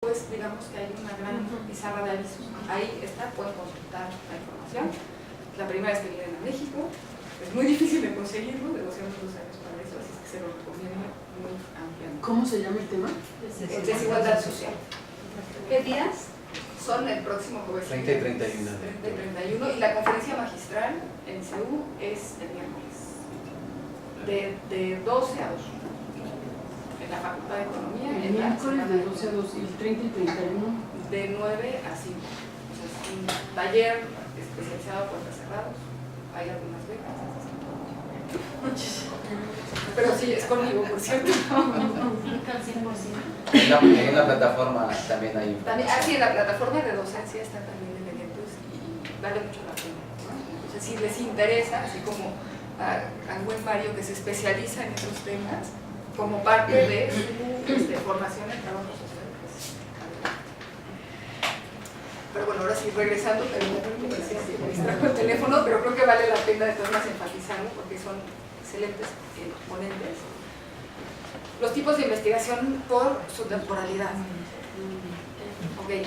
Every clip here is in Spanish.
Pues digamos que hay una gran pizarra de avisos. Ahí está, pueden consultar la información. La primera vez que vienen a México, es muy difícil de conseguirlo, de 200 años para eso, así es que se lo recomiendo muy ampliamente. ¿Cómo se llama el tema? Desigualdad social. ¿Qué días? Son el próximo jueves. 30 y 31. 30 y 31, y la conferencia magistral en CEU es el miércoles. De 12 a 2. En la Facultad de Economía. El miércoles de 12 a 2 y el 30 y 31. De 9 a 5. O sea, es un taller especializado a puertas cerradas. Hay algunas becas. Pero sí, es conmigo, por cierto. En la plataforma también hay También, sí, en la plataforma de docencia está también el evento y vale mucho la pena, ¿no? Entonces, si les interesa, así como al buen Mario que se especializa en esos temas, como parte de su formación en trabajo social. Pero bueno, ahora sí, regresando, me distrajo el teléfono, pero creo que vale la pena de todas maneras enfatizarlo porque son excelentes ponentes. Los tipos de investigación por su temporalidad. Ok.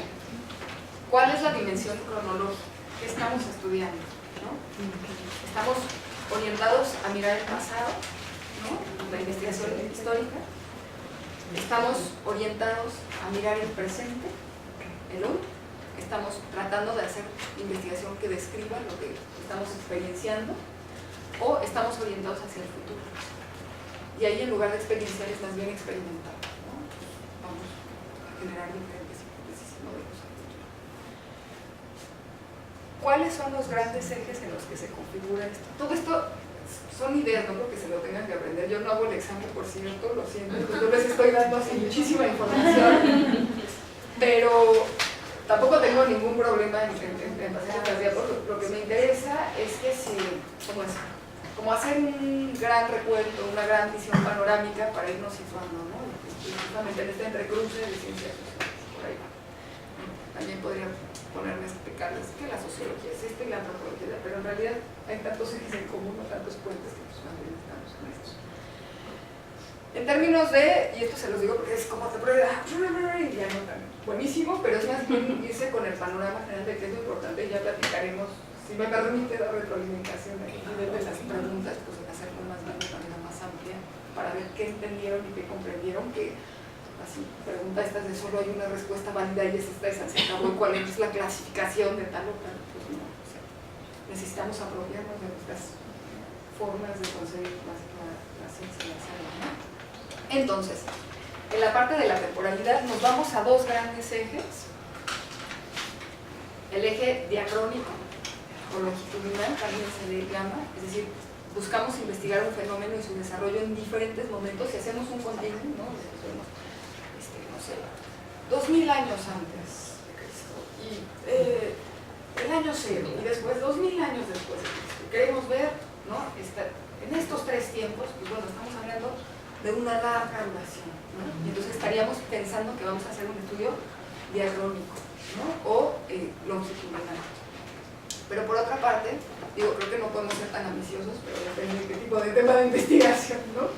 ¿Cuál es la dimensión cronológica? ¿Qué estamos estudiando? ¿No? Estamos orientados a mirar el pasado, ¿no? La investigación histórica. Estamos orientados a mirar el presente, el hoy. Estamos tratando de hacer investigación que describa lo que estamos experienciando, o estamos orientados hacia el futuro. Y ahí, en lugar de experienciar, es más bien experimentar, ¿no? Vamos a generar diferentes hipótesis y modelos. ¿Cuáles son los grandes ejes en los que se configura esto? Todo esto son ideas, no creo que se lo tengan que aprender. Yo no hago el examen, por cierto, lo siento. Yo les estoy dando así muchísima información, pero tampoco tengo ningún problema en pasar las diapos. Lo que me interesa es que como hacer un gran recuento, una gran visión panorámica para irnos situando, ¿no? Justamente en este entrecruce de ciencias sociales, por ahí. También podría ponerme a explicarles que la sociología es esto y la antropología, pero en realidad hay tantos ejes en común, tantos puentes que pues más bien estamos con estos. En términos de, y esto se los digo porque es como te prueba, y ya no tan buenísimo, pero es más bien irse con el panorama general de qué es lo importante, y ya platicaremos, si me permite dar retroalimentación a nivel de las preguntas, pues hacerlo más bien de manera más amplia, para ver qué entendieron y qué comprendieron, que así, pregunta estas de solo hay una respuesta válida y es esa, se acabó, cuál es la clasificación de tal o tal, pues no, o sea, necesitamos apropiarnos de nuestras formas de concebir la ciencia y la salud, ¿no? Entonces, en la parte de la temporalidad nos vamos a dos grandes ejes: el eje diacrónico o longitudinal, también se le llama, es decir, buscamos investigar un fenómeno y su desarrollo en diferentes momentos y hacemos un continuum, ¿no? No sé, 2000 años antes de Cristo y el año cero y después 2000 años después de Cristo. Queremos ver, ¿no? En estos tres tiempos, pues bueno, estamos hablando de una larga duración, ¿no? Y entonces estaríamos pensando que vamos a hacer un estudio diacrónico, ¿no? O longitudinal. Pero por otra parte, digo, creo que no podemos ser tan ambiciosos, pero depende de qué tipo de tema de investigación, ¿no?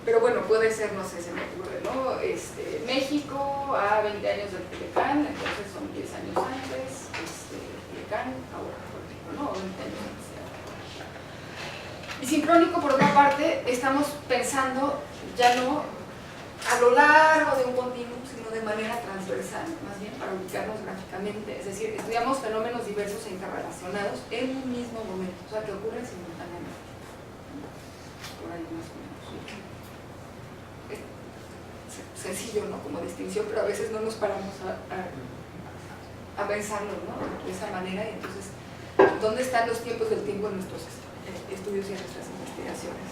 Pero bueno, puede ser, no sé, se me ocurre, ¿no? México a 20 años del Telecán, entonces son 10 años antes, Telecán, ahora, por ejemplo, ¿no? 20 años antes. Y sincrónico, por otra parte, estamos pensando ya no a lo largo de un continuum, sino de manera transversal, más bien para ubicarnos gráficamente, es decir, estudiamos fenómenos diversos e interrelacionados en un mismo momento, o sea, que ocurren simultáneamente. Por ahí más o menos. Es sencillo, ¿no? Como distinción, pero a veces no nos paramos a pensarlo, ¿no? De esa manera, y entonces, ¿dónde están los tiempos del tiempo en nuestros estudios y en nuestras investigaciones?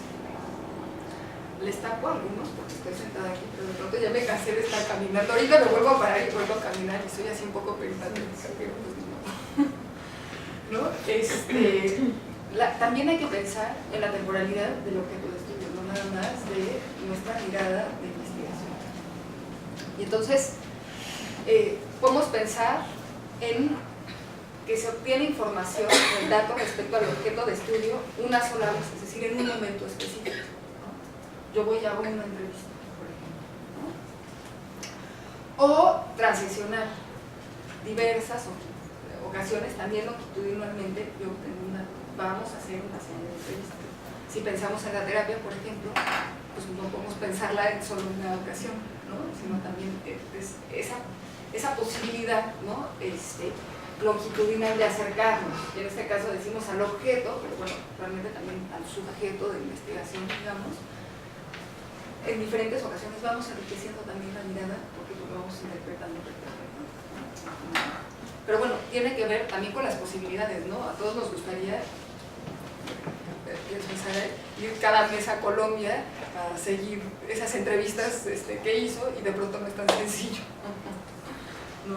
Les tapo a algunos porque estoy sentada aquí, pero de pronto ya me cansé de estar caminando. Ahorita me vuelvo a parar y vuelvo a caminar y soy así un poco peripatética, pero pues no. También hay que pensar en la temporalidad del objeto de estudio, no nada más de nuestra mirada de investigación. Y entonces, podemos pensar en que se obtiene información, el dato respecto al objeto de estudio una sola vez, es decir, en un momento específico. Yo voy y hago una entrevista, por ejemplo, ¿no? o transaccional. Diversas ocasiones, también longitudinalmente, vamos a hacer una serie de entrevistas. Si pensamos en la terapia, por ejemplo, pues no podemos pensarla en solo una ocasión, ¿no? Sino también esa posibilidad, ¿no? Longitudinal de acercarnos, y en este caso decimos al objeto, pero bueno, realmente también al sujeto de investigación, digamos. En diferentes ocasiones vamos enriqueciendo también la mirada, porque lo vamos interpretando. Pero bueno, tiene que ver también con las posibilidades, ¿no? A todos nos gustaría ir cada mes a Colombia a seguir esas entrevistas que hizo, y de pronto no es tan sencillo, ¿no?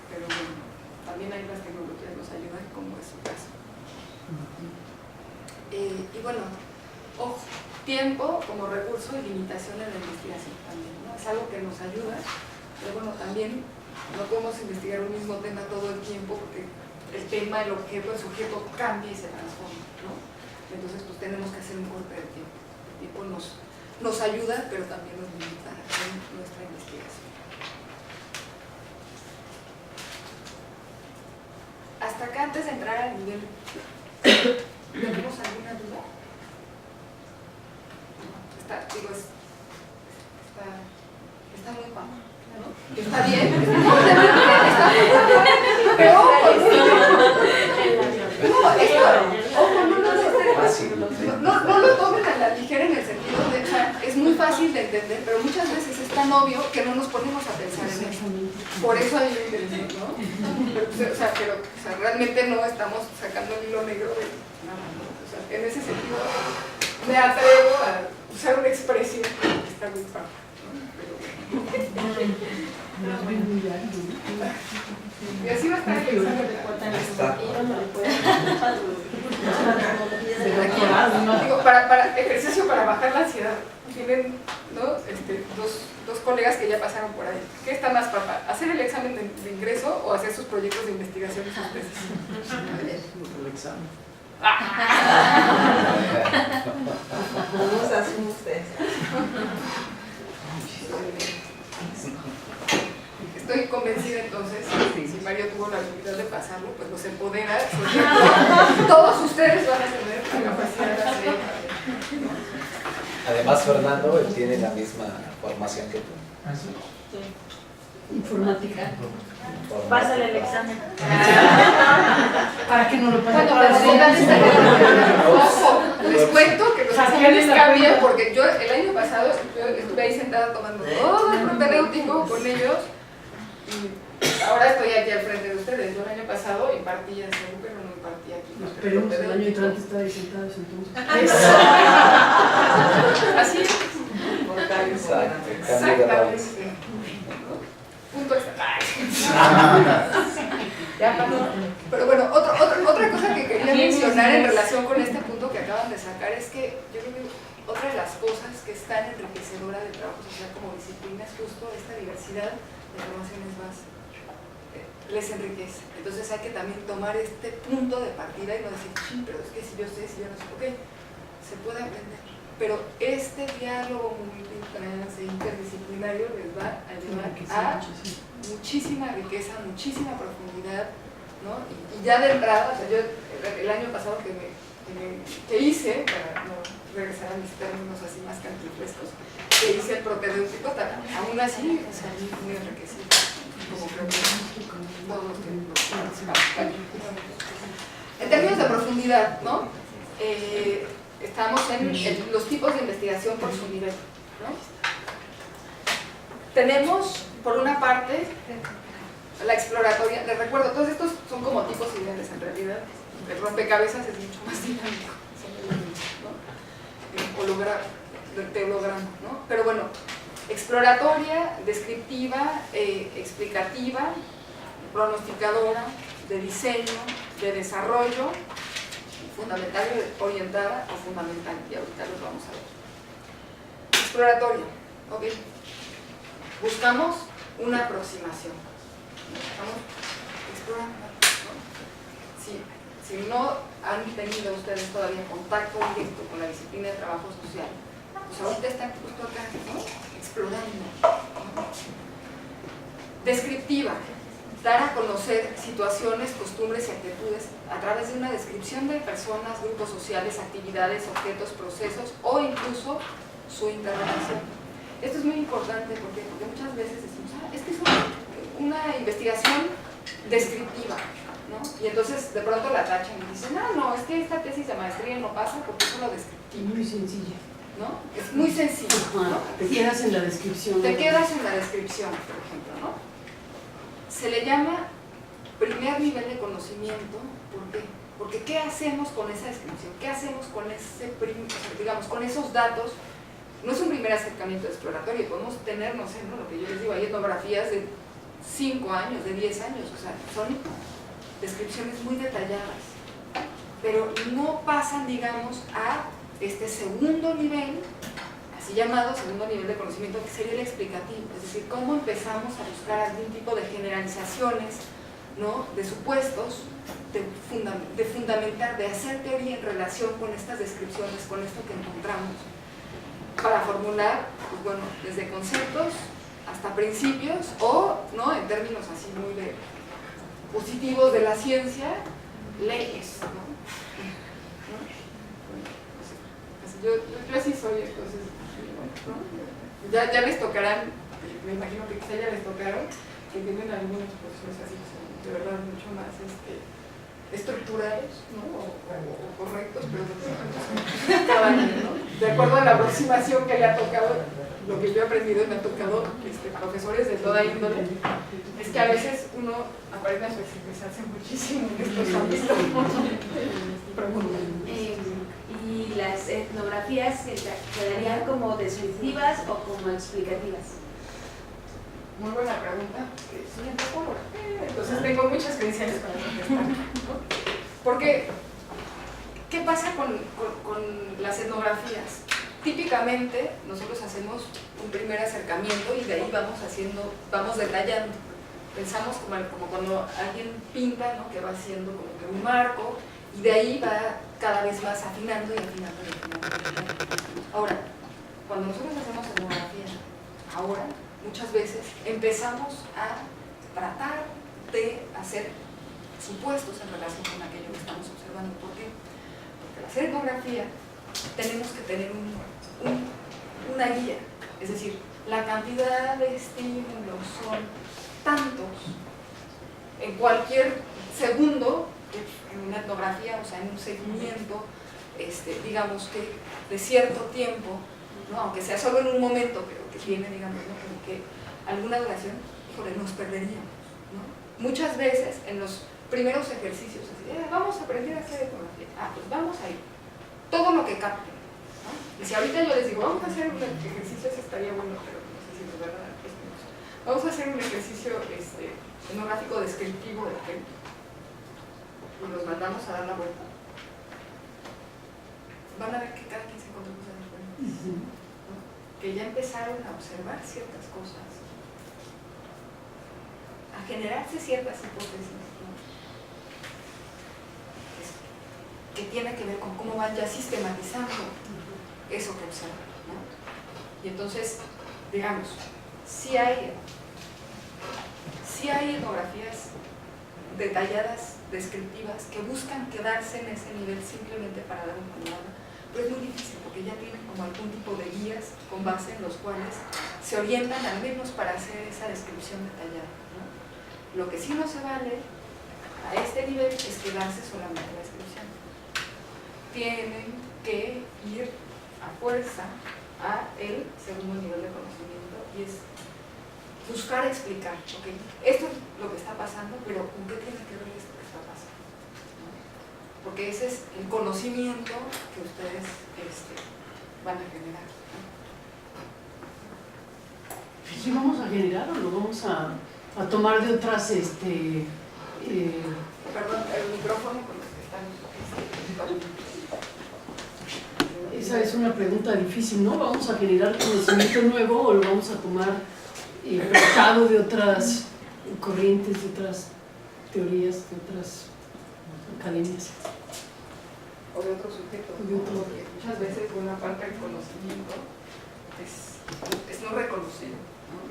Pero bueno, también hay las tecnologías nos ayudan, como es su caso. Y bueno, ojo, tiempo como recurso y limitación en la investigación también, ¿no? Es algo que nos ayuda, pero bueno, también no podemos investigar un mismo tema todo el tiempo, porque el tema, el objeto, el sujeto cambia y se transforma, ¿no? Entonces pues tenemos que hacer un corte de tiempo. El tiempo nos ayuda, pero también nos limita en nuestra investigación. Hasta acá, antes de entrar al nivel, ¿tenemos alguna duda? Está muy guapo, ¿no? Está bien, no, de verdad, está muy bien, pero ojo, no lo tomen a la ligera, en el sentido de, o sea, es muy fácil de entender, pero muchas veces es tan obvio que no nos ponemos a pensar en eso. Por eso hay un interés, ¿no? Pero realmente no estamos sacando el hilo negro de nada, ¿no? O sea, en ese sentido me atrevo a usar una expresión que está muy fácil, ¿no? Y así va a estar el examen. Digo, para ejercicio para bajar la ansiedad, tienen, ¿no? dos colegas que ya pasaron por ahí. ¿Qué está más, papá? ¿Hacer el examen de ingreso o hacer sus proyectos de investigación y sus tesis? El examen. No se asusten. Estoy convencida entonces, si Mario tuvo la habilidad de pasarlo, pues los empodera. Todos ustedes van a tener la capacidad de hacer. Además, Fernando, él tiene la misma formación que tú. ¿Ah, sí? Informática. Pásale el examen. Para que no lo pase. Bueno, pero ojo, les cuento que los exámenes cambian, porque yo el año pasado estuve ahí sentada tomando todo el propedéutico con ellos, y ahora estoy aquí al frente de ustedes. Yo el año pasado impartía en CEU, pero no impartía aquí. Esperemos el año entrante estar ahí sentados entonces. Así es. Exacto. Exactamente. Punto extra. Ya pasó. Pero bueno, otra cosa que quería mencionar en relación con este punto que acaban de sacar es que yo creo que otra de las cosas que es tan enriquecedora del trabajo social como disciplina es justo esta diversidad de formaciones base. Les enriquece. Entonces hay que también tomar este punto de partida y no decir, pero es que si yo sé, si yo no sé, ok, se puede aprender. Pero este diálogo interdisciplinario les va a llevar a muchísima riqueza, muchísima profundidad, ¿no? Y ya de entrada, o sea, yo el año pasado que hice, para no regresar a mis términos así más cantinflescos, que hice el propedéutico, aún así salí muy enriquecido, como creo que todos los que participamos. En términos de profundidad, ¿no? Estamos en los tipos de investigación por su nivel, ¿no? Tenemos, por una parte, la exploratoria. Les recuerdo, todos estos son como tipos ideales en realidad. El rompecabezas es mucho más dinámico, ¿no? El teolograma, ¿no? Pero bueno, exploratoria, descriptiva, explicativa, pronosticadora, de diseño, de desarrollo, fundamental orientada o fundamental, y ahorita los vamos a ver. Exploratoria, ok. Buscamos una aproximación. Estamos explorando, ¿no? Si no han tenido ustedes todavía contacto directo con la disciplina de trabajo social, pues ahorita están justo acá, ¿no? Explorando, ¿no? Descriptiva, dar a conocer situaciones, costumbres y actitudes a través de una descripción de personas, grupos sociales, actividades, objetos, procesos o incluso su interrelación. Esto es muy importante porque muchas veces decimos, es que es una investigación descriptiva, ¿no? Y entonces de pronto la tachan y dicen, no, es que esta tesis de maestría no pasa porque es solo descriptiva. Muy sencilla. ¿No? Es muy sencillo, ¿no? Te quedas en la descripción. Te quedas en la descripción, por ejemplo, ¿no? Se le llama primer nivel de conocimiento. ¿Por qué? Porque ¿qué hacemos con esa descripción? ¿Qué hacemos con digamos, con esos datos? No es un primer acercamiento exploratorio, podemos tener, no sé, ¿no? Lo que yo les digo, hay etnografías de 5 años, de 10 años, o sea, son descripciones muy detalladas, pero no pasan, digamos, a este segundo nivel, así llamado segundo nivel de conocimiento, que sería el explicativo, es decir, cómo empezamos a buscar algún tipo de generalizaciones, ¿no? De supuestos, de fundamentar, de hacer teoría en relación con estas descripciones, con esto que encontramos, para formular, pues bueno, desde conceptos hasta principios o, ¿no? En términos así muy positivos de la ciencia, leyes, ¿no? Yo así soy, entonces, ¿no? Ya les tocarán, me imagino que quizá ya les tocaron, que tienen algunos procesos así, de verdad, mucho más estructurales, ¿no? O correctos, pero cada año, ¿no? De acuerdo a la aproximación que le ha tocado, lo que yo he aprendido y me ha tocado profesores de toda índole, es que a veces uno aparece a especializarse muchísimo en estos ámbitos. ¿Y las etnografías quedarían como descriptivas o como explicativas? Muy buena pregunta. Soy antropóloga, entonces tengo muchas credenciales para contestar, ¿no? Porque, ¿qué pasa con las etnografías? Típicamente nosotros hacemos un primer acercamiento y de ahí vamos detallando. Pensamos como cuando alguien pinta, ¿no? Que va haciendo como que un marco y de ahí va cada vez más afinando y afinando y afinando. Ahora, cuando nosotros hacemos etnografía, muchas veces empezamos a tratar de hacer supuestos en relación con aquello que estamos observando. ¿Por qué? Porque al hacer etnografía tenemos que tener una guía, es decir, la cantidad de estímulos son tantos en cualquier segundo, en una etnografía, o sea, en un seguimiento, digamos que de cierto tiempo, ¿no? Aunque sea solo en un momento, pero que tiene, digamos, ¿no? Como que alguna duración, híjole, nos perderíamos, ¿no? Muchas veces en los primeros ejercicios, así, vamos a aprender a hacer etnografía, pues vamos a ir, todo lo que capte, ¿no? Y si ahorita yo les digo, vamos a hacer un ejercicio, eso estaría bueno, pero no sé si nos van a dar 3 minutos. Vamos a hacer un ejercicio etnográfico descriptivo del ejemplo. Y los mandamos a dar la vuelta, van a ver que cada quien se encontró cosas diferentes, ¿no? Que ya empezaron a observar ciertas cosas, a generarse ciertas hipótesis, ¿no? Que tiene que ver con cómo van ya sistematizando eso que observan, ¿no? Y entonces, digamos, sí hay etnografías detalladas, descriptivas, que buscan quedarse en ese nivel simplemente para dar un panorama, pero es muy difícil porque ya tienen como algún tipo de guías con base en los cuales se orientan al menos para hacer esa descripción detallada, ¿no? Lo que sí no se vale a este nivel es quedarse solamente en la descripción. Tienen que ir a fuerza a el segundo nivel de conocimiento y es buscar explicar, ¿ok? Esto es lo que está pasando, pero ¿con qué tiene que ver esto que está pasando? ¿No? Porque ese es el conocimiento que ustedes van a generar, ¿no? ¿Sí vamos a generar o lo vamos a tomar de otras, Perdón, el micrófono con los que están... Esa es una pregunta difícil, ¿no? ¿Vamos a generar conocimiento nuevo o lo vamos a tomar prestado de otras corrientes, de otras teorías, de otras academias? O de otros sujetos, ¿no? Porque muchas veces buena parte del conocimiento es no reconocido, ¿no?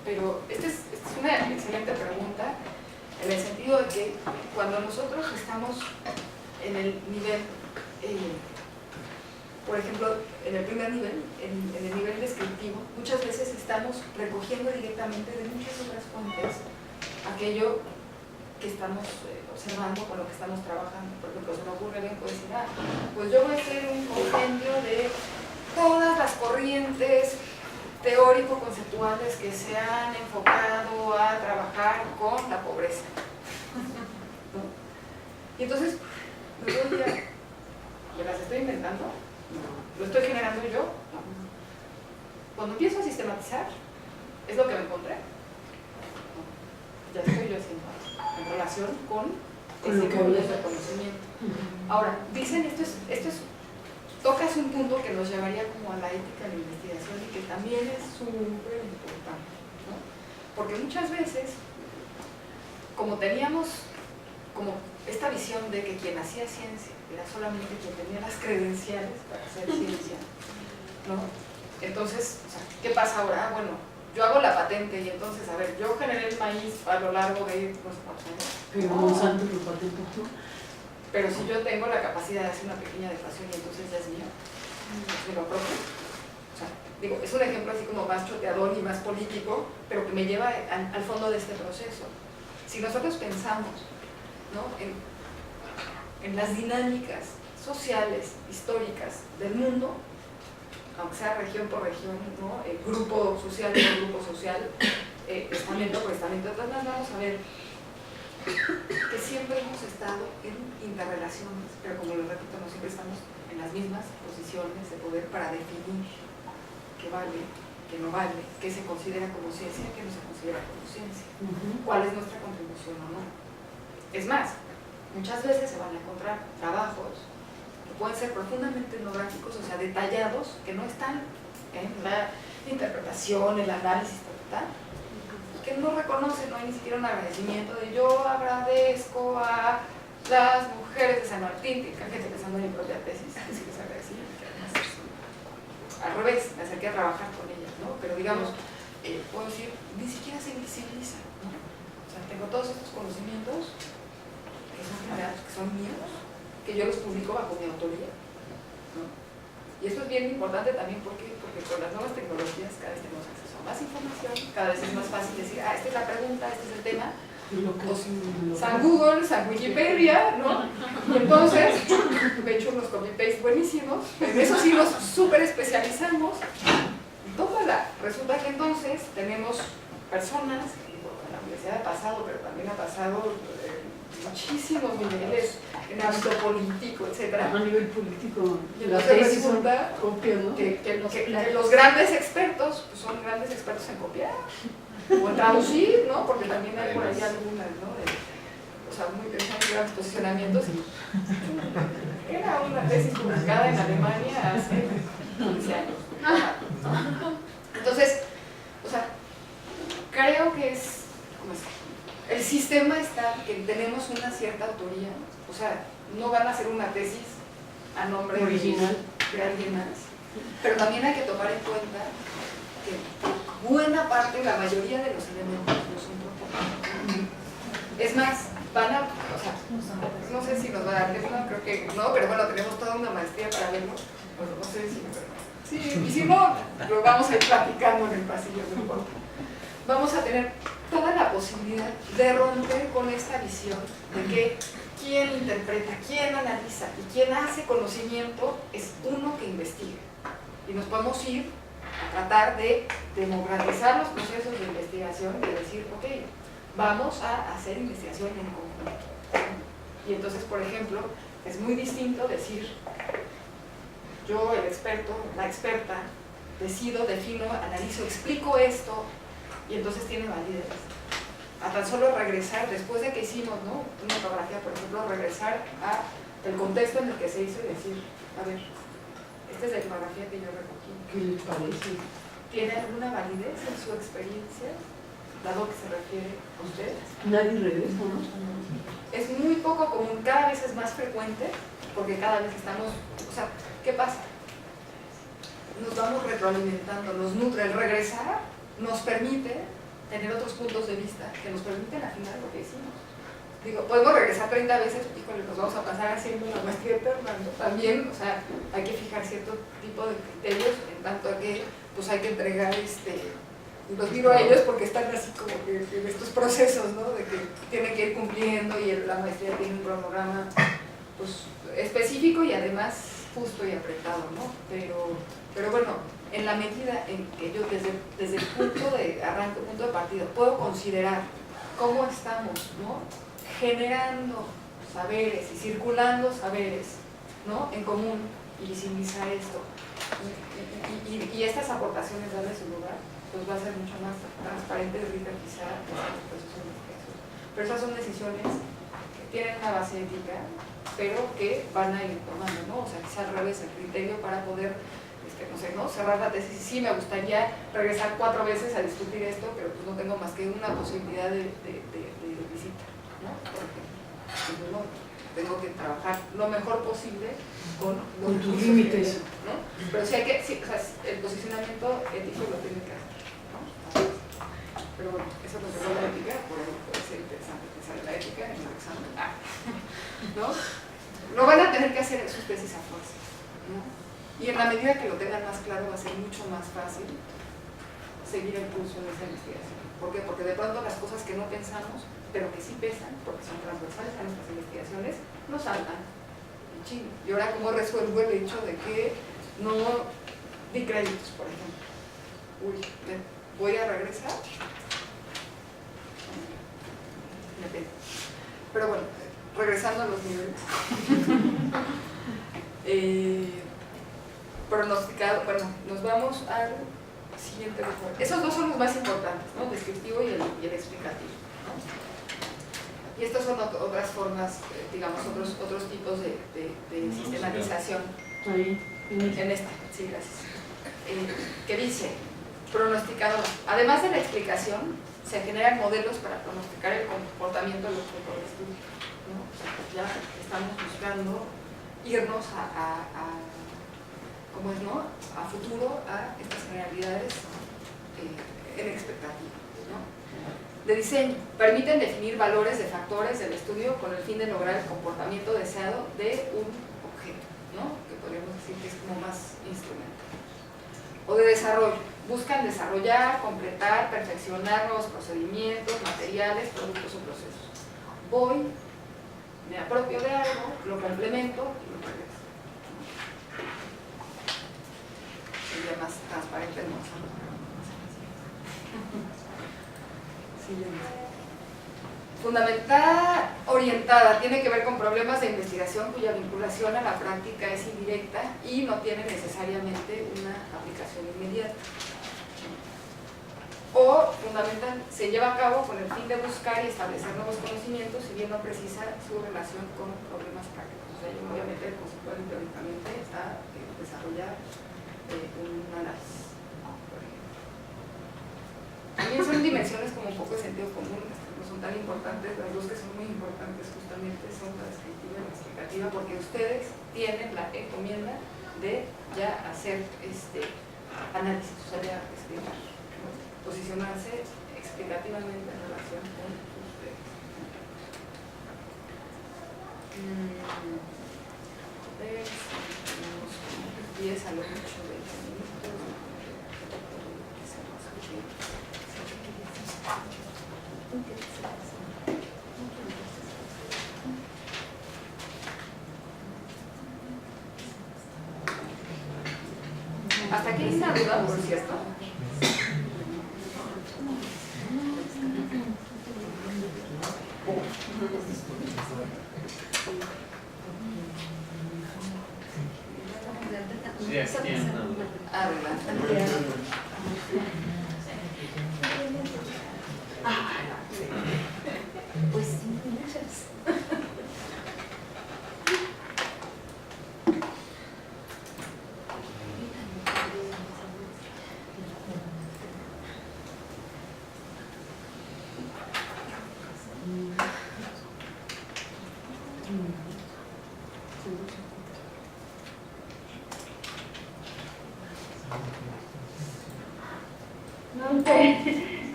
Pero esta es una de que cuando nosotros estamos en el nivel, por ejemplo, en el primer nivel, en el nivel descriptivo, muchas veces estamos recogiendo directamente de muchas otras fuentes aquello que estamos observando, con lo que estamos trabajando. Por ejemplo, se me ocurre bien, pues decir, pues yo voy a hacer un compendio de todas las corrientes teórico-conceptuales que se han enfocado a trabajar con la pobreza, ¿no? Y entonces, me voy a, ¿me las estoy inventando? No. ¿Lo estoy generando yo? No. Cuando empiezo a sistematizar, ¿es lo que me encontré? No. Ya estoy yo haciendo en relación con ese conjunto de conocimiento. Ahora, dicen, esto es tocas un punto que nos llevaría como a la ética de la investigación y que también es súper importante, ¿no? Porque muchas veces, como teníamos como esta visión de que quien hacía ciencia era solamente quien tenía las credenciales para hacer ciencia, ¿no? Entonces, o sea, ¿qué pasa ahora? Bueno, yo hago la patente y entonces, a ver, yo generé el maíz a lo largo de no sé cuántos años. Pero Monsanto lo patentó tú. Pero si yo tengo la capacidad de hacer una pequeña deflación y entonces ya es mío, me lo apropio. O sea, digo, es un ejemplo así como más choteador y más político, pero que me lleva al fondo de este proceso. Si nosotros pensamos, ¿no?, en las dinámicas sociales, históricas del mundo, aunque sea región por región, ¿no?, grupo social por grupo social, estamento por estamento, entonces vamos a ver que siempre hemos estado en interrelaciones, pero como les repito, no siempre estamos en las mismas posiciones de poder para definir qué vale, qué no vale, qué se considera como ciencia, qué no se considera como ciencia, cuál es nuestra contribución o no. Es más, muchas veces se van a encontrar trabajos que pueden ser profundamente etnográficos, o sea, detallados, que no están en la interpretación, el análisis, tal, que no reconocen, no hay ni siquiera un agradecimiento de yo agradezco a las mujeres de San Martín, que gente pensando en mi propia tesis, que sí les agradecí, que además al revés, me acerqué a trabajar con ellas, ¿no? Pero digamos, puedo decir, ni siquiera se invisibiliza, ¿no? O sea, tengo todos estos conocimientos que son generados, que son míos, que yo los publico bajo mi autoría, ¿no? Y esto es bien importante también porque con las nuevas tecnologías cada vez tenemos acceso a más información, cada vez es más fácil decir, esta es la pregunta, este es el tema, San Google, San Wikipedia, ¿no? Y entonces, de hecho unos copy-paste buenísimos, en eso sí los súper especializamos, tómala. Resulta que entonces tenemos personas, en la universidad ha pasado, pero también ha pasado muchísimos niveles, en ámbito político, etc. A nivel político, y entonces resulta copia, ¿no? que los grandes expertos pues son grandes expertos en copiar o en traducir, ¿no? Porque también hay por ahí algunas, ¿no? O sea, muy interesantes grandes posicionamientos. Era una tesis publicada en Alemania hace 15 años. Entonces, o sea, creo que es el sistema está que tenemos una cierta autoría, o sea, no van a hacer una tesis a nombre original de alguien más, pero también hay que tomar en cuenta que buena parte, la mayoría de los elementos no son propios. Es más, van a, o sea, no sé si nos va a dar tiempo, creo que no, pero bueno, tenemos toda una maestría para verlo, no sé si, sí, y si no, lo vamos a ir platicando en el pasillo, no importa. Vamos a tener toda la posibilidad de romper con esta visión de que quien interpreta, quien analiza y quien hace conocimiento es uno que investiga. Y nos podemos ir a tratar de democratizar los procesos de investigación y de decir, ok, vamos a hacer investigación en conjunto. Y entonces, por ejemplo, es muy distinto decir, yo, el experto, la experta, decido, defino, analizo, explico esto, y entonces tiene validez. A tan solo regresar, después de que hicimos, ¿no?, una fotografía, por ejemplo, regresar al contexto en el que se hizo y decir, a ver, esta es la fotografía que yo recogí. ¿Qué les parece? ¿Tiene alguna validez en su experiencia, dado que se refiere a ustedes? Nadie regresa, ¿no? Es muy poco común, cada vez es más frecuente, porque cada vez estamos, o sea, ¿qué pasa? Nos vamos retroalimentando, nos nutre. El regresar nos permite tener otros puntos de vista que nos permiten afinar lo que hicimos. digo, podemos regresar 30 veces, híjole, nos vamos a pasar haciendo la maestría eterna, ¿no? También, o sea, hay que fijar cierto tipo de criterios, en tanto a que pues hay que entregar, los miro a ellos porque están así como que en estos procesos, ¿no? De que tienen que ir cumpliendo y la maestría tiene un cronograma, pues, específico y además justo y apretado, ¿no? Pero bueno, en la medida en que yo desde el punto de arranque, punto de partida, puedo considerar cómo estamos, ¿no? Generando saberes y circulando saberes, ¿no? En común y visibilizar esto. Y estas aportaciones darle su lugar, pues va a ser mucho más transparente y rica quizá los procesos de investigación. Pero esas son decisiones que tienen una base ética, pero que van a ir tomando, ¿no? O sea, quizá al revés el criterio para poder, no sé, ¿no? Cerrar la tesis. Sí, me gustaría regresar 4 veces a discutir esto, pero pues no tengo más que una posibilidad de visita, ¿no? Por ejemplo, entonces, no, tengo que trabajar lo mejor posible con tus límites, ¿no? Pero sí hay que, sí, o sea, el posicionamiento ético lo tiene que hacer, ¿no? Pero bueno, eso lo tengo la ética, por ahí puede ser interesante pensar en la ética en el examen, ¿no? Lo van a tener que hacer en sus tesis a fuerza, ¿no? Y en la medida que lo tengan más claro va a ser mucho más fácil seguir el pulso en esa investigación. ¿Por qué? Porque de pronto las cosas que no pensamos, pero que sí pesan, porque son transversales a nuestras investigaciones, nos saltan en Chile. Y ahora, ¿cómo resuelvo el hecho de que no di créditos, por ejemplo? Uy, voy a regresar. Depende. Pero bueno, regresando a los niveles. Pronosticado, bueno, nos vamos al siguiente reporte. Esos dos son los más importantes, ¿no? Descriptivo y el explicativo, ¿no? Y estas son otras formas, digamos, otros tipos de sistematización. Ahí, en esta, sí, gracias. Que dice, pronosticado. Además de la explicación, se generan modelos para pronosticar el comportamiento del objeto de estudio, ¿no? O sea, ya estamos buscando irnos ¿cómo es, no? A futuro, a estas generalidades en expectativa, ¿no? De diseño, permiten definir valores de factores del estudio con el fin de lograr el comportamiento deseado de un objeto, ¿no? Que podríamos decir que es como más instrumental. O de desarrollo, buscan desarrollar, completar, perfeccionar nuevos procedimientos, materiales, productos o procesos. Voy, me apropio de algo, lo complemento y lo regreso. Sería más transparente, no. Siguiente. Fundamentada, orientada, tiene que ver con problemas de investigación cuya vinculación a la práctica es indirecta y no tiene necesariamente una aplicación inmediata. O fundamental, se lleva a cabo con el fin de buscar y establecer nuevos conocimientos, si bien no precisa su relación con problemas prácticos. O sea, yo me voy a meter conceptualmente teóricamente a desarrollar un análisis, por ejemplo. También son dimensiones como un poco de sentido común, no son tan importantes, las dos que son muy importantes justamente son la descriptiva y la explicativa, porque ustedes tienen la encomienda de ya hacer análisis, o sea, de ¿no? Posicionarse explicativamente en relación con ustedes. 10 a lo mucho 20 minutos. Hasta aquí hay una duda, por cierto. Sí, aquí hay una duda. Adelante. Pues sí, muchas. No sé,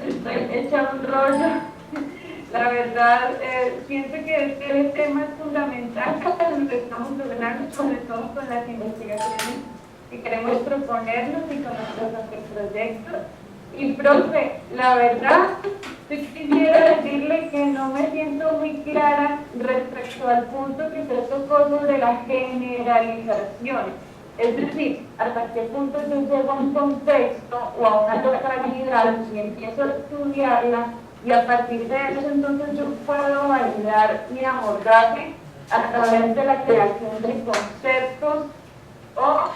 estoy hecha un rollo. La verdad, siento que este tema es fundamental para lo que estamos logrando, sobre todo con las investigaciones que queremos proponernos y con nuestros proyectos. Y profe, la verdad, sí quisiera decirle que no me siento muy clara respecto al punto que se tocó sobre la generalización. Es decir, hasta qué punto yo llego a un contexto o a una localidad y empiezo a estudiarla, y a partir de eso entonces yo puedo validar mi abordaje a través de la creación de conceptos o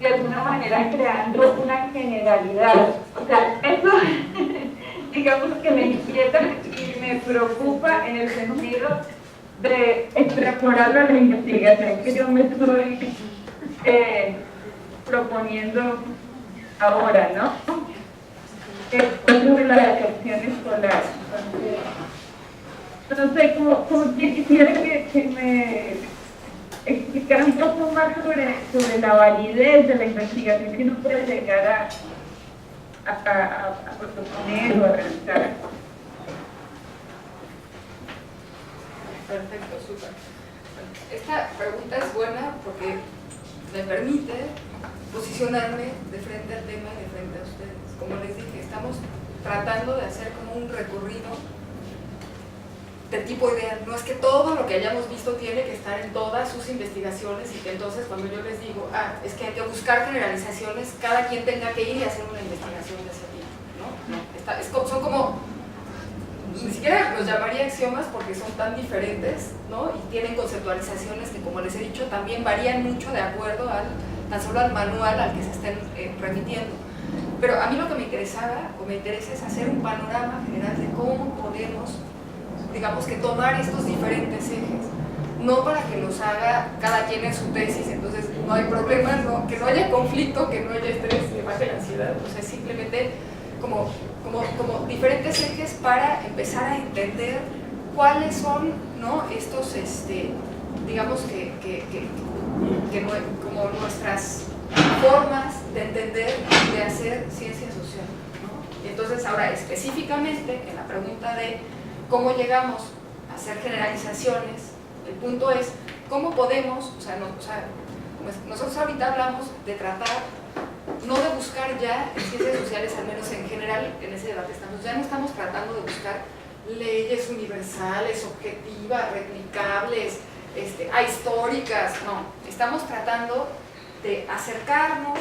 de alguna manera creando una generalidad. O sea, eso digamos que me inquieta y me preocupa en el sentido de extrapolarlo a la investigación que yo me estoy proponiendo ahora, ¿no? Sobre la deserción escolar. Entonces, como quisiera que me explicara un poco más sobre la validez de la investigación que uno puede llegar a proponer o a realizar. Perfecto, súper. Esta pregunta es buena porque me permite posicionarme de frente al tema y de frente a ustedes. Como les dije, estamos tratando de hacer como un recorrido de tipo ideal. No es que todo lo que hayamos visto tiene que estar en todas sus investigaciones y que entonces cuando yo les digo, es que hay que buscar generalizaciones, cada quien tenga que ir y hacer una investigación de ese tipo, ¿no? Son como, ni siquiera los llamaría axiomas porque son tan diferentes, ¿no? Y tienen conceptualizaciones que, como les he dicho, también varían mucho de acuerdo tan solo al manual al que se estén remitiendo. Pero a mí lo que me interesaba o me interesa es hacer un panorama general de cómo podemos, digamos, que tomar estos diferentes ejes, no para que los haga cada quien en su tesis, entonces no hay problema, ¿no? Que no haya conflicto, que no haya estrés, que baje la ansiedad, o sea, simplemente como diferentes ejes para empezar a entender cuáles son, ¿no? Estos, digamos como nuestras formas de entender y de hacer ciencia social, ¿no? Y entonces ahora específicamente en la pregunta de cómo llegamos a hacer generalizaciones, el punto es cómo podemos, nosotros ahorita hablamos de tratar, no de buscar ya en ciencias sociales, al menos en general en ese debate ya no estamos tratando de buscar leyes universales, objetivas, replicables, ahistóricas, no, estamos tratando de acercarnos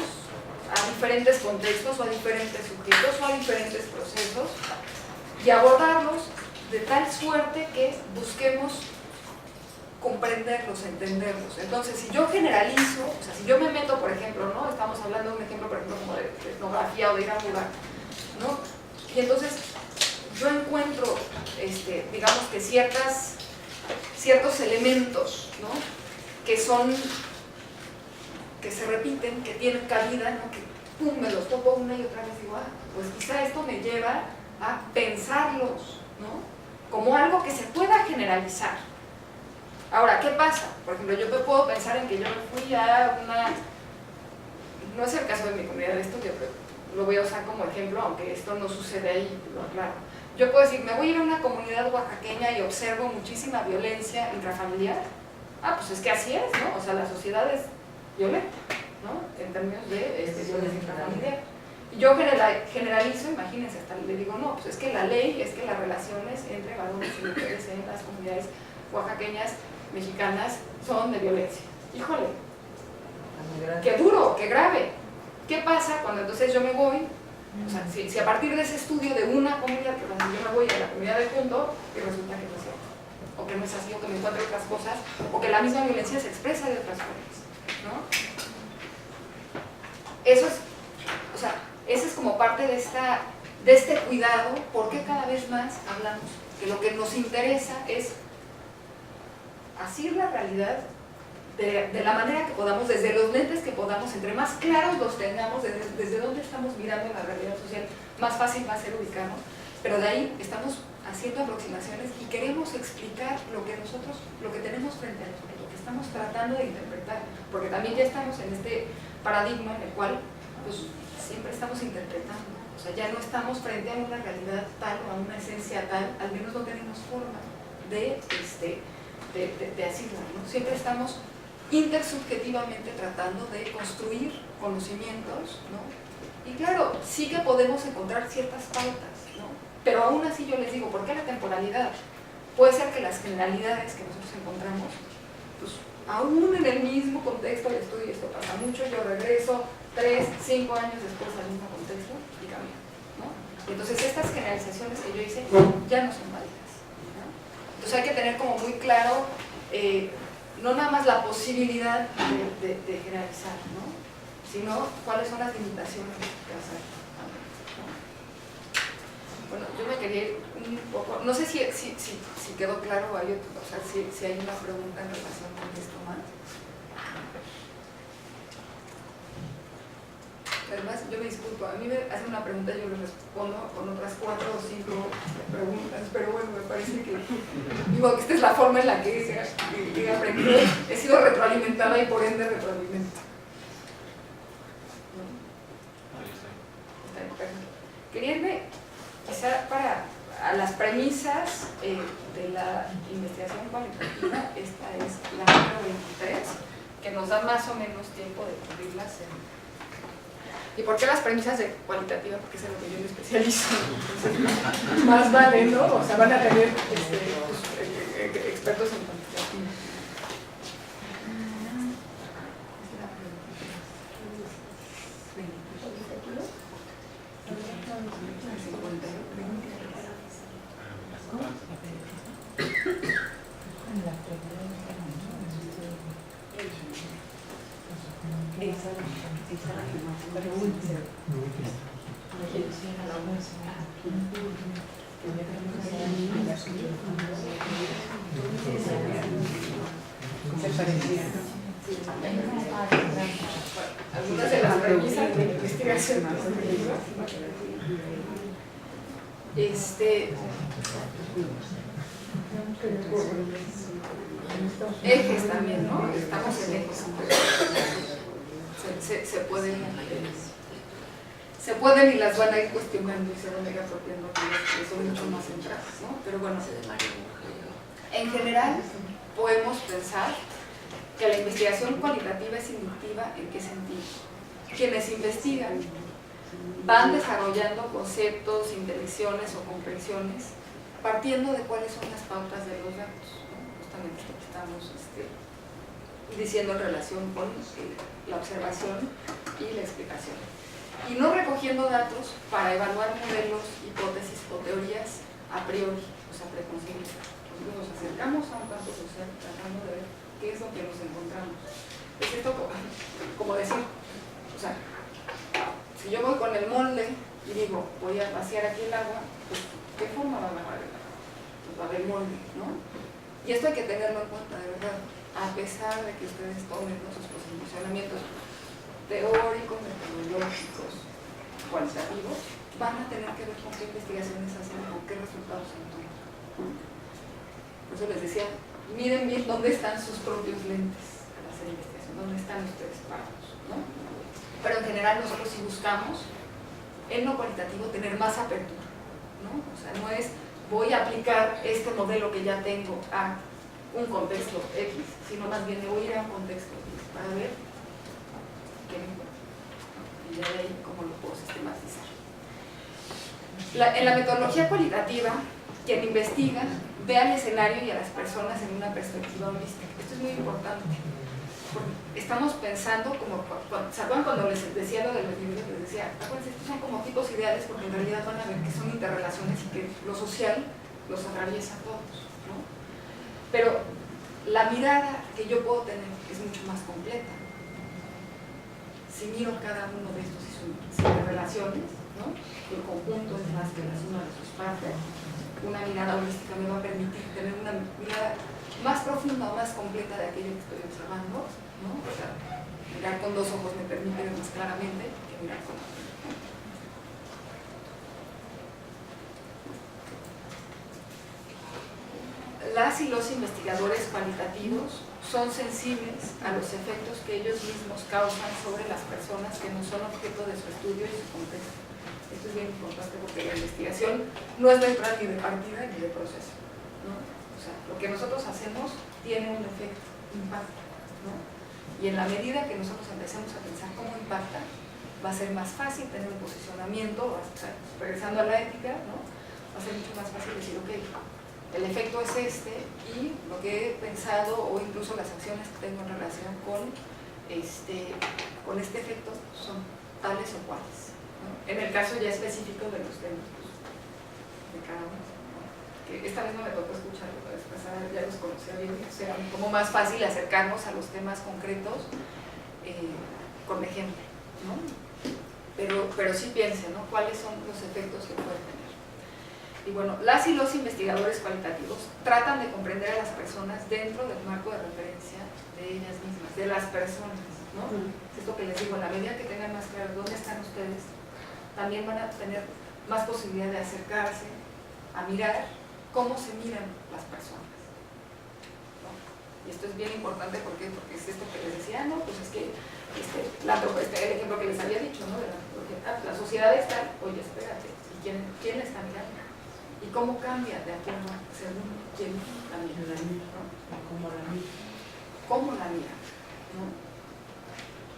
a diferentes contextos o a diferentes sujetos o a diferentes procesos y abordarlos de tal suerte que busquemos comprenderlos, entenderlos. Entonces, si yo generalizo, o sea, si yo me meto, por ejemplo, ¿no? Estamos hablando de un ejemplo, por ejemplo, como de etnografía o de ir a un lugar, ¿no? Y entonces yo encuentro, digamos que ciertos elementos, ¿no? Que se repiten, que tienen cabida, ¿no? Que pum, me los topo una y otra vez, digo, pues quizá esto me lleva a pensarlos, ¿no? Como algo que se pueda generalizar. Ahora, ¿qué pasa? Por ejemplo, yo puedo pensar en que yo me fui a no es el caso de mi comunidad de estudio, pero lo voy a usar como ejemplo, aunque esto no sucede ahí, lo aclaro. Yo puedo decir, me voy a ir a una comunidad oaxaqueña y observo muchísima violencia intrafamiliar. Pues es que así es, ¿no? O sea, la sociedad es violenta, ¿no? En términos de violencia intrafamiliar. Y yo generalizo, imagínense, hasta le digo, no, pues es que la ley es que las relaciones entre varones y mujeres en las comunidades oaxaqueñas, mexicanas, son de violencia. Híjole, qué duro, qué grave. ¿Qué pasa cuando entonces yo me voy? O sea, si a partir de ese estudio de una comunidad, que yo me voy a la comunidad de junto y resulta que no es cierto, o que no es así, o que me encuentro otras cosas, o que la misma violencia se expresa de otras formas, ¿no? Eso es, o sea, ese es como parte de este cuidado, porque cada vez más hablamos que lo que nos interesa es asir la realidad de la manera que podamos, desde los lentes que podamos, entre más claros los tengamos, desde donde estamos mirando la realidad social, más fácil va a ser ubicarnos, pero de ahí estamos haciendo aproximaciones y queremos explicar lo que tenemos frente a nosotros, lo que estamos tratando de interpretar, porque también ya estamos en este paradigma en el cual pues, siempre estamos interpretando, o sea, ya no estamos frente a una realidad tal o a una esencia tal, al menos no tenemos forma de asirla, ¿no? Siempre estamos intersubjetivamente tratando de construir conocimientos, ¿no? Y claro, sí que podemos encontrar ciertas pautas, ¿no? Pero aún así yo les digo, ¿por qué la temporalidad? Puede ser que las generalidades que nosotros encontramos, pues aún en el mismo contexto del estudio, esto pasa mucho, yo regreso 3, 5 años después al mismo contexto y cambia, ¿no? Entonces estas generalizaciones que yo hice ya no son válidas, ¿no? Entonces hay que tener como muy claro, no nada más la posibilidad de generalizar, ¿no? Sino cuáles son las limitaciones que hacer, ¿no? Bueno, yo me quería ir un poco, no sé si quedó claro o hay, o sea, si hay una pregunta en relación con esto más. Además, yo me disculpo, a mí me hacen una pregunta y yo les respondo con otras 4 o 5 preguntas, pero bueno, me parece que, digo que esta es la forma en la que he aprendido, he sido retroalimentada y por ende retroalimento. ¿No? Quería irme quizá a las premisas de la investigación cualitativa. Esta es la número 23, que nos da más o menos tiempo de cubrirlas. ¿Y por qué las premisas de cualitativa? Porque es en lo que yo me especializo. Entonces, más vale, ¿no? O sea, van a tener expertos en cuantitativa. Algunas de las premisas de investigación ejes también, ¿no? Estamos en ejes. Se pueden y las van a ir cuestionando y se van a ir apropiando que son mucho más centradas, ¿no? Pero bueno, en general podemos pensar que la investigación cualitativa es inductiva. ¿En qué sentido? Quienes investigan van desarrollando conceptos, intelecciones o comprensiones partiendo de cuáles son las pautas de los datos, ¿no? Justamente lo que estamos diciendo en relación con la observación y la explicación. Y no recogiendo datos para evaluar modelos, hipótesis o teorías a priori, o sea, preconcebidas. Nosotros nos acercamos a un campo social tratando de ver qué es lo que nos encontramos. Es esto como decir, o sea, si yo voy con el molde y digo, voy a vaciar aquí el agua, pues, ¿qué forma va a agarrar el agua? Pues va a haber molde, ¿no? Y esto hay que tenerlo en cuenta, de verdad, a pesar de que ustedes tomen, ¿no?, sus posicionamientos teóricos, metodológicos, cualitativos, van a tener que ver con qué investigaciones hacen, con qué resultados se obtienen. Por eso les decía, miren bien dónde están sus propios lentes al hacer investigación, dónde están ustedes parados, ¿no? Pero en general nosotros sí buscamos en lo cualitativo tener más apertura, ¿no? O sea, no es voy a aplicar este modelo que ya tengo a un contexto X, sino más bien voy a ir a un contexto X para ver qué me encuentro, y ya de ahí cómo lo puedo sistematizar. En la metodología cualitativa, quien investiga ve al escenario y a las personas en una perspectiva holística. Esto es muy importante. Estamos pensando como, ¿se acuerdan cuando les decía lo de los libros? Les decía, acuérdense, estos son como tipos ideales porque en realidad van a ver que son interrelaciones y que lo social los atraviesa a todos, ¿no? Pero la mirada que yo puedo tener es mucho más completa. Si miro cada uno de estos y sus interrelaciones, ¿no?, el conjunto es más que la suma de sus partes, una mirada holística me va a permitir tener una mirada más profunda o más completa de aquello que estoy observando, ¿no? O sea, mirar con dos ojos me permite ver más claramente que mirar con otro. Las y los investigadores cualitativos son sensibles a los efectos que ellos mismos causan sobre las personas que no son objeto de su estudio y su contexto. Esto es bien importante porque la investigación no es neutral ni de partida ni de proceso, ¿no? O sea, lo que nosotros hacemos tiene un efecto, impacta, ¿no? Y en la medida que nosotros empecemos a pensar cómo impacta, va a ser más fácil tener un posicionamiento, regresando a la ética, ¿no? Va a ser mucho más fácil decir, ok, el efecto es este y lo que he pensado o incluso las acciones que tengo en relación con este efecto son tales o cuales, ¿no? En el caso ya específico de los temas de cada uno, ¿no? Que esta vez no me tocó escuchar, la vez pasada ya los conocía bien, o sea, como más fácil acercarnos a los temas concretos con ejemplo, ¿no? Pero sí piensen, ¿no? ¿Cuáles son los efectos que pueden tener? Y bueno, las y los investigadores cualitativos tratan de comprender a las personas dentro del marco de referencia de ellas mismas, de las personas, ¿no? Es esto que les digo, en la medida que tengan más claro dónde están ustedes, también van a tener más posibilidad de acercarse a mirar cómo se miran las personas, ¿no? Y esto es bien importante porque es esto que les decía, ¿no? Pues es que el ejemplo que les había dicho, ¿no? De la sociedad está, oye, espérate, ¿y quién la está mirando? ¿Y cómo cambia de acuerdo según quién la mira? ¿No? Como la mía. ¿Cómo la mira? ¿No?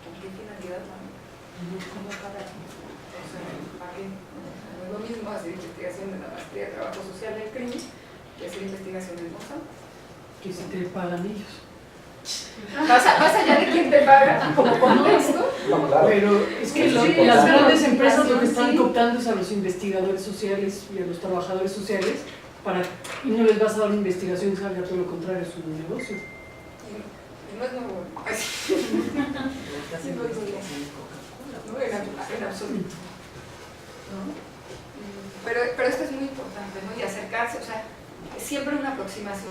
¿Con qué finalidad la mira? ¿Cómo cada o sea, ¿para qué? No es lo mismo hacer investigación de la maestría de trabajo social del crimen que hacer investigación en Monsanto. Que si te pagan ellos. Más allá de quién te paga, como contexto. No, claro. Pero es que las grandes empresas lo que están cooptando es a los investigadores sociales y a los trabajadores sociales y no les vas a dar una investigación y salga todo lo contrario, es un negocio. Y no es nuevo. No, en absoluto. ¿No? Pero esto es muy importante, ¿no? Y acercarse, o sea, es siempre una aproximación.